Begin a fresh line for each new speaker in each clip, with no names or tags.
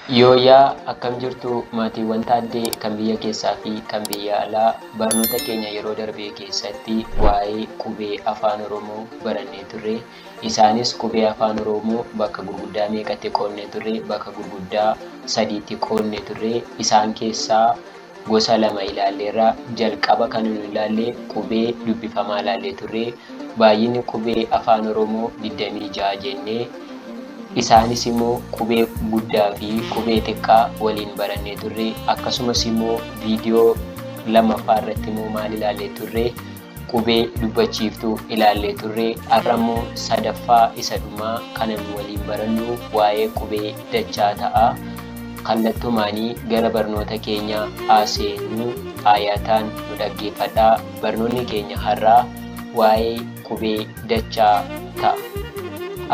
Yooyaa akkam jirtu maatiiwwan taaddee kan biyya keessaa fi kan biyya alaa barnoota keenya yeroo darbee keessatti waa'ee qubee afaan Oromoo barannee turre. Isaanis qubee afaan Oromoo bakka gurguddaa meeqatti qoodnee turre? Bakka gurguddaa sadiitti qoodnee turre. Isaan keessaa gosa lama ilaalleerra. Jalqaba kan nuyi ilaalle qubee dubbifamaa ilaallee turre. Baay'inni qubee afaan Oromoo 26 jennee. Isaanis immoo qubee guddaa fi qubee xiqqaa waliin barannee turre. Akkasumas immoo viidiyoo lammaffaa irratti immoo maal ilaallee turre? Qubee dubbachiiftuu ilaallee turre. Har'a immoo sadaffaa isa dhumaa kan nu waliin barannu waa'ee qubee dachaa ta'a. Kallattumaanii gara barnoota keenyaa haa seennu. Ayyataan nu dhaggeeffadhaa. Barnoonni keenya har'aa waa'ee qubee dachaa ta'a.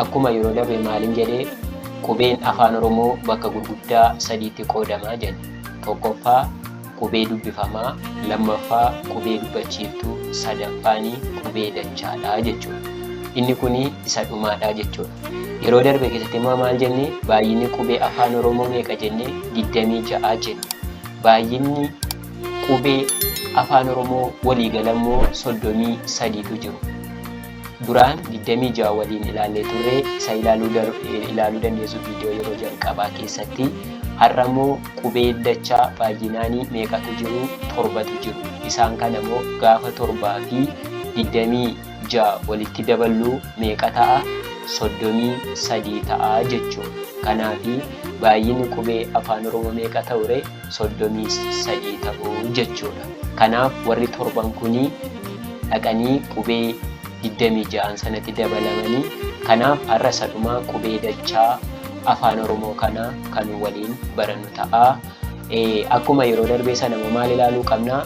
Akkuma yeroo darbe maaliin jedhee qubeen afaan Oromoo bakka gurguddaa sadiitti qoodamaa jenna. Tokkoffaa qubee dubbifamaa, lammaffaa qubee dubbachiiftuu, sadaffaanii qubee dachaadhaa jechuudha. Inni kuni isa dhumaadhaa jechuudha. Yeroo darbe keessatti immoo maal jennee baay'inni qubee afaan Oromoo meeqa jennee 26 jenne. Baay'inni qubee afaan Oromoo waliigalammoo 33tu jiru. Duraan 26 waliin ilaallee turre. Isa ilaaluu dandeessu viidiyoo yeroo jalqabaa keessatti. Har'a immoo qubee dachaa baay'inaanii meeqatu jiru? 7tu jiru. Isaan kana immoo gaafa 7 fi 26 walitti daballu meeqa ta'a? 33 ta'a jechuudha. Kanaafi baay'inni qubee afaan Oromoo meeqa ta'ure? 33 ta'uu jechuudha. Kanaaf warri 7 kuni dhaqanii qubee 26 sanatti dabalamanii. Kanaaf har'a isa dhumaa qubee dachaa afaan Oromoo kana kan waliin barannu ta'a. Akkuma yeroo darbee sana maal ilaaluu qabna?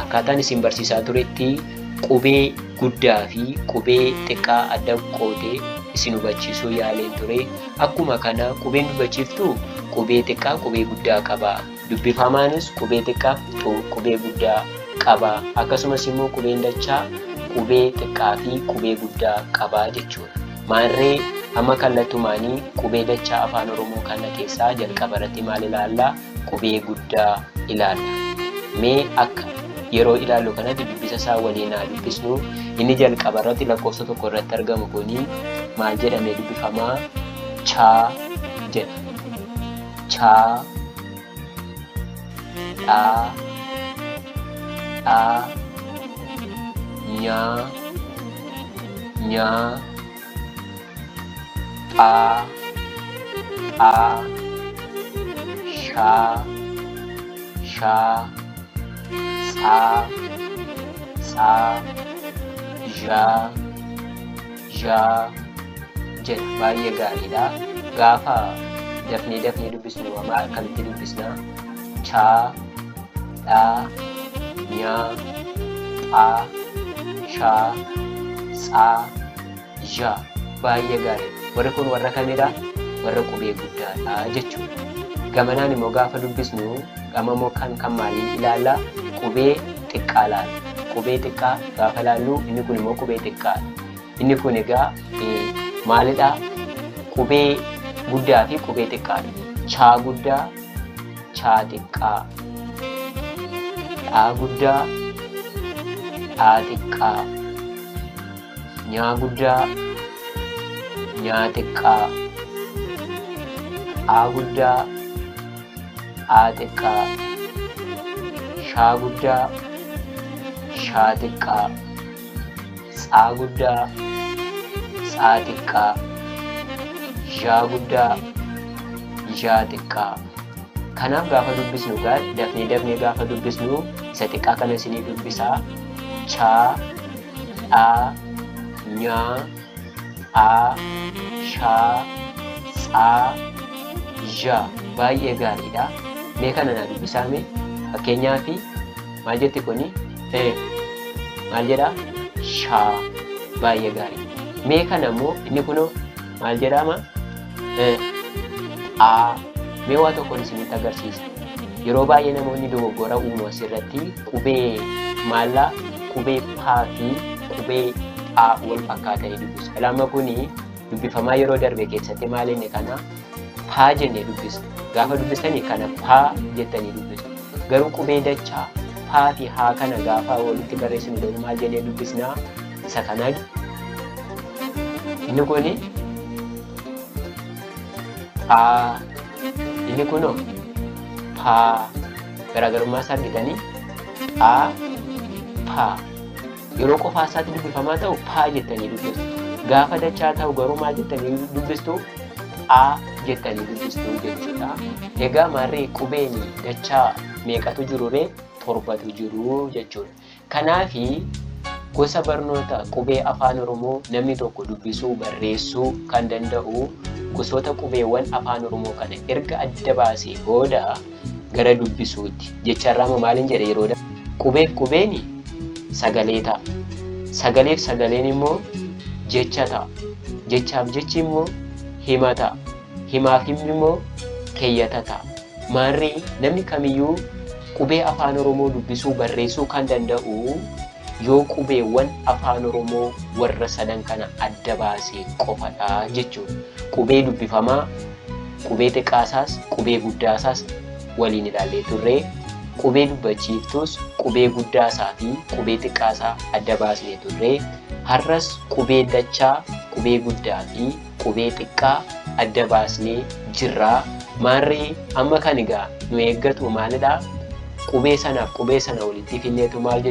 Akkaataan isin barsiisaa turetti qubee guddaa fi qubee xiqqaa adda qoodee isin hubachiisuu yaaleen ture. Akkuma kana qubeen dubbachiiftuu qubee xiqqaa qubee guddaa qaba. Dubbifamaanis qubee xiqqaa qubee guddaa qaba. Akkasumas immoo qubeen dachaa qubee xiqqaa fi qubee guddaa qabaa jechuudha. Maarree amma kallattumaanii qubee dachaa afaan Oromoo kana keessaa jalqaba irratti maal ilaalla? Qubee guddaa ilaalla. Mee akka yeroo ilaallu kanatti dubbisa isaa waliin haa dubbisnu. Inni jalqaba irratti lakkoofsa tokko irratti argamu kuni maal jedhamee dubbifamaa? Chaa jedha. Chaa, dhaa, dhaa, nyaa, nyaa, phaa, phaa, shaa, shaa, tsaa, tsaa, zhaa, zhaa jedha. Baay'ee gaariidha. Gaafa dafnee dubbisnu amma akkamitti dubbisna? Chaa, dhaa, nyaa, phaa, shaa, tsaa, zhaa. Baay'ee gaarii. Warri kun warra kamidha? Warra qubee guddaadha jechuudha. Gamanaan immoo gaafa dubbisnu gamamoo kan maaliin ilaalla? Qubee xiqqaa ilaalla. Qubee xiqqaa gaafa ilaallu inni kun immoo qubee xiqqaadha. Inni kun egaa maalidha? Qubee guddaa fi qubee xiqqaadha. Chaa guddaa, chaa xiqqaa. Dhaa guddaa, dhaa xiqqaa. Nyaa guddaa, nyaa xiqqaa. Phaa guddaa, phaa xiqqaa. Shaa guddaa, shaa xiqqaa. Tsaa guddaa, tsaa xiqqaa. Zhaa guddaa, zhaa xiqqaa. Kanaaf gaafa dubbisnu dafnee gaafa dubbisnu isa xiqqaa kana isinii dubbisaa. Chaa, dhaa, nyaa, phaa, shaa, tsaa, zhaa. Baay'ee gaariidha. Mee kana naa dubbisaame? Fakkeenyaaf maal jetti kuni? Maal jedhaa? Shaa. Baay'ee gaarii. Mee kana immoo inni kunoo maal jedhama? Phaa. Mee waa tokkoon isinitti agarsiisa. Yeroo baay'ee namoonni dogoggora uumu asirratti qubee maallaa? Qubee phaa fi qubee phaa wal fakkaatanii dubbisu. Lama kuni dubbifamaa yeroo darbe keessatti maal inni kana? paa jennee dubbisna. Gaafa dubbistanii kana paa jettanii dubbisu. Garuu qubee dachaa paa fi haa kana gaafa walitti barreessinu garuu maal jennee dubbisnaa? Isa kana inni kuni paa, inni kunoo paa. Garaagarummaa isaa argitanii? Paa, paa. Yeroo qofaa isaatti dubbifamaa ta'u paa jettanii dubbistu. Gaafa dachaa ta'u garuu maal jettanii dubbistu? Paa jettanii dubbistu jechuudha. Egaa maarree qubeen dachaa meeqatu jiru ree? 7tu jiru jechuudha. Kanaafi gosa barnoota qubee afaan Oromoo namni tokko dubbisuu, barreessuu kan danda'u gosoota qubeewwan afaan Oromoo kana erga adda baasee booda gara dubbisuutti. Jecharraa moo maaliin jedhe yeroodha? Qubeef qubeeni sagalee ta'a. Sagaleef sagaleen immoo jecha ta'a. Jechaaf jechi immoo hima ta'a. Himaaf himni immoo keeyyata ta'a. Maarree namni kamiyyuu qubee afaan Oromoo dubbisuu, barreessuu kan danda'u yoo qubeewwan afaan Oromoo warra sadan kana adda baasee qofadha jechuudha. Qubee dubbifamaa, qubee xiqqaasaas, qubee guddaasaas waliin ilaallee turre. Qubee dubbachiiftus, qubee guddaasaa fi qubee xiqqaasaa adda baasnee turre. Har'as qubee dachaa, qubee guddaa fi qubee xiqqaa adda baasnee jirra. Maarree amma kan egaa nu eeggatu maalidha? Qubee sanaaf qubee sana walitti fideetu maal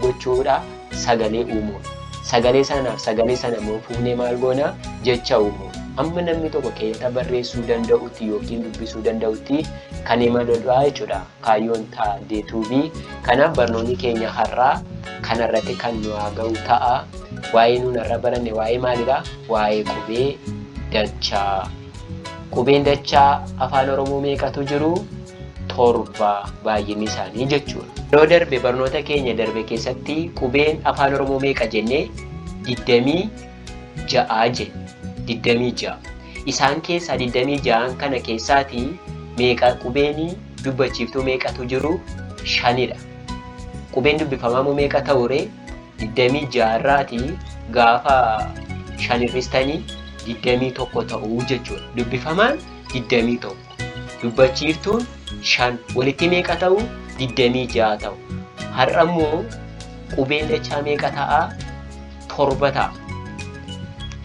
gochuudha? Sagalee uumuu. Sagalee sanaaf sagalee sana immoo fuunee maal goona? Jecha uumuu. Amma namni tokko keeyyata barreessuu danda'utti yookiin dubbisuu danda'utti kan imaludha jechuudha. Kaayyoon taadeetuufi kanaaf barnoonni keenya har'aa kanarratti kan nu haa ga'u ta'a. Waa'ee nuun har'a baranne waa'ee maalidha? Waa'ee qubee dachaa. Qubeen dachaa afaan Oromoo meeqatu jiru? 7 baay'inni isaanii jechuudha. Yeroo darbe barnoota keenya darbe keessatti qubeen afaan Oromoo meeqa jennee? 26 jenne. 26. Isaan keessaa 26 kana keessaati meeqa qubeen dubbachiiftuu meeqatu jiru? 5dha. Qubeen dubbifamaa moo meeqa ta'u ree? 26 irraati gaafa 5 hir'istanii 21 ta'uu jechuudha. Dubbifamaan 21. Dubbachiiftuun 5 walitti meeqa ta'u? 26 ta'u. Har'a immoo qubeen dachaa meeqa ta'a? 7 ta'a.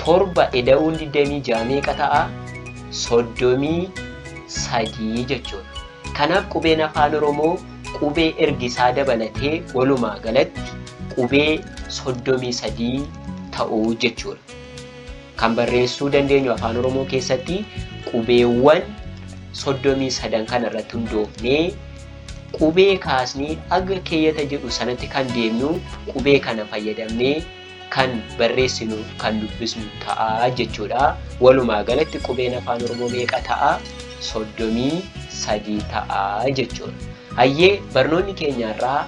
7 eda'uun 26 meeqa ta'a? 33 jechuudha. Kanaaf qubeen afaan Oromoo qubee ergisaa dabalatee walumaa galatti qubee 33 ta'uu jechuudha. Kan barreessuu dandeenyu afaan Oromoo keessatti qubeewwan 33 kana irratti hundoofnee qubee kaasnee aga keeyyata jedhu sanatti kan deemnu qubee kana fayyadamnee kan barreessinu kan dubbisnu ta'a jechuudha. Walumaa galatti qubeen afaan Oromoo meeqa ta'a? 33 ta'a jechuudha. Hayyee barnoonni keenyarraa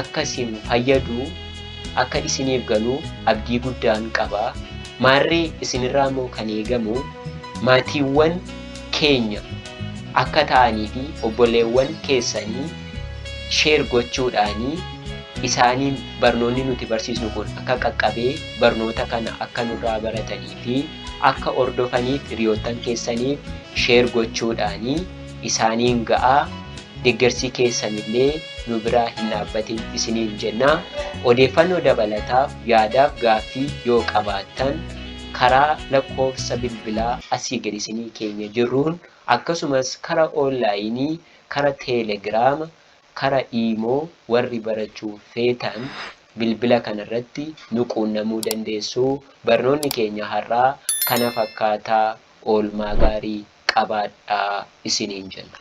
akka isin fayyadu, akka isiniif galu abdii guddaan qaba. Maarree isinirraa immoo kan eegamu maatiiwwan keenya akka ta'anii fi obboleewwan keessanii sheer gochuudhaanii isaaniin barnoonni nuti barsiisnu kun akka qaqqabee barnoota kana akka nurraa baratanii fi akka hordofaniif hiriyoottan keessaniif sheer gochuudhaanii isaaniin ga'aa. Deeggarsi keessanillee nu biraa hin dhaabbatin isiniin jenna. Odeeffannoo dabalataaf yaadaaf gaaffii yoo qabaattan karaa lakkoofsa bilbilaa asii gadi isinii keenya jirruun akkasumas karaa onlaayinii, karaa teelegiraama, karaa iimoo warri barachuu feetan bilbila kanarratti nu quunnamuu dandeessu. Barnoonni keenya har'aa kana fakkaataa. Oolmaa gaarii qabaadhaa isiniin jenna.